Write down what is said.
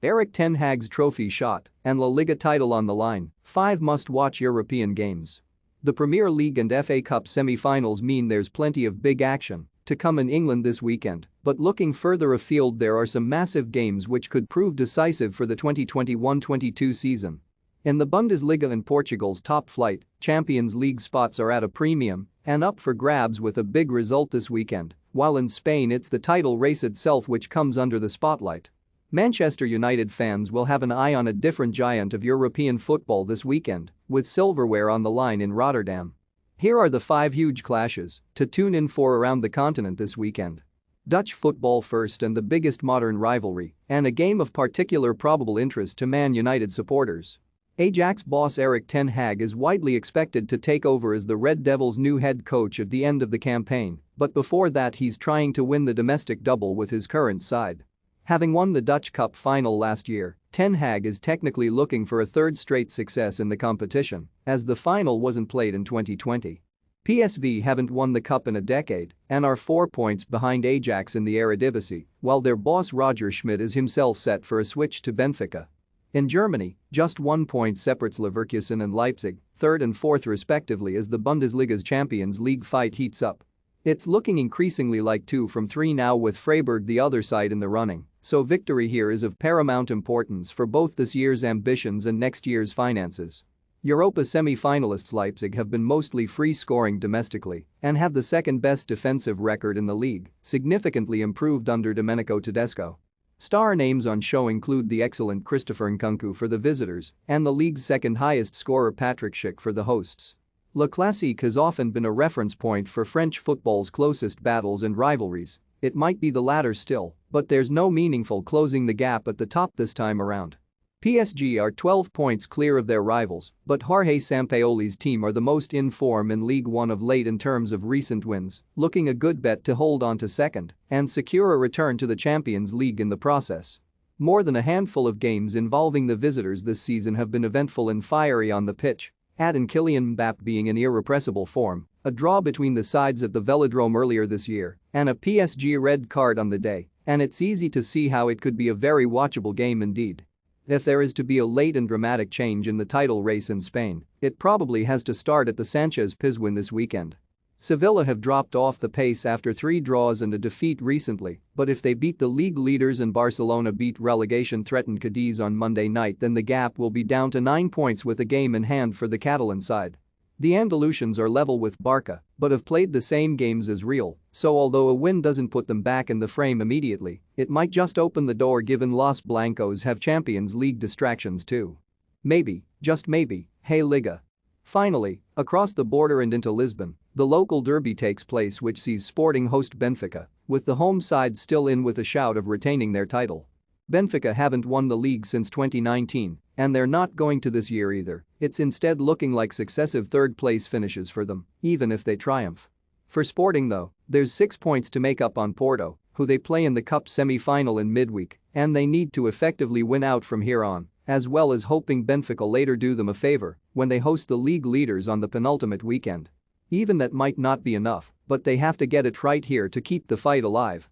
Erik ten Hag's trophy shot and La Liga title on the line, 5 must-watch European games. The Premier League and FA Cup semi-finals mean there's plenty of big action to come in England this weekend, but looking further afield there are some massive games which could prove decisive for the 2021-22 season. In the Bundesliga in Portugal's top flight, Champions League spots are at a premium and up for grabs with a big result this weekend, while in Spain it's the title race itself which comes under the spotlight. Manchester United fans will have an eye on a different giant of European football this weekend, with silverware on the line in Rotterdam. Here are the 5 huge clashes to tune in for around the continent this weekend. Dutch football first and the biggest modern rivalry, and a game of particular probable interest to Man United supporters. Ajax boss Erik ten Hag is widely expected to take over as the Red Devils' new head coach at the end of the campaign, but before that he's trying to win the domestic double with his current side. Having won the Dutch Cup final last year, ten Hag is technically looking for a third straight success in the competition, as the final wasn't played in 2020. PSV haven't won the cup in a decade and are 4 points behind Ajax in the Eredivisie, while their boss Roger Schmidt is himself set for a switch to Benfica. In Germany, just 1 point separates Leverkusen and Leipzig, third and fourth respectively as the Bundesliga's Champions League fight heats up. It's looking increasingly like 2 from 3 now with Freiburg the other side in the running, so victory here is of paramount importance for both this year's ambitions and next year's finances. Europa semi-finalists Leipzig have been mostly free-scoring domestically and have the second-best defensive record in the league, significantly improved under Domenico Tedesco. Star names on show include the excellent Christopher Nkunku for the visitors and the league's second-highest scorer Patrick Schick for the hosts. Le Classique has often been a reference point for French football's closest battles and rivalries. It might be the latter still, but there's no meaningful closing the gap at the top this time around. PSG are 12 points clear of their rivals, but Jorge Sampaoli's team are the most in form in League One of late in terms of recent wins, looking a good bet to hold on to second and secure a return to the Champions League in the process. More than a handful of games involving the visitors this season have been eventful and fiery on the pitch, add in Kylian Mbappé being in irrepressible form, a draw between the sides at the Velodrome earlier this year, and a PSG red card on the day, and it's easy to see how it could be a very watchable game indeed. If there is to be a late and dramatic change in the title race in Spain, it probably has to start at the Sanchez-Pizjuan this weekend. Sevilla have dropped off the pace after 3 draws and a defeat recently, but if they beat the league leaders and Barcelona beat relegation-threatened Cadiz on Monday night then the gap will be down to 9 points with a game in hand for the Catalan side. The Andalusians are level with Barca, but have played the same games as Real, so although a win doesn't put them back in the frame immediately, it might just open the door given Los Blancos have Champions League distractions too. Maybe, just maybe, hey Liga. Finally, across the border and into Lisbon, the local derby takes place which sees Sporting host Benfica, with the home side still in with a shout of retaining their title. Benfica haven't won the league since 2019, and they're not going to this year either. It's instead looking like successive third-place finishes for them, even if they triumph. For Sporting though, there's 6 points to make up on Porto, who they play in the cup semi-final in midweek, and they need to effectively win out from here on, as well as hoping Benfica later do them a favor when they host the league leaders on the penultimate weekend. Even that might not be enough, but they have to get it right here to keep the fight alive.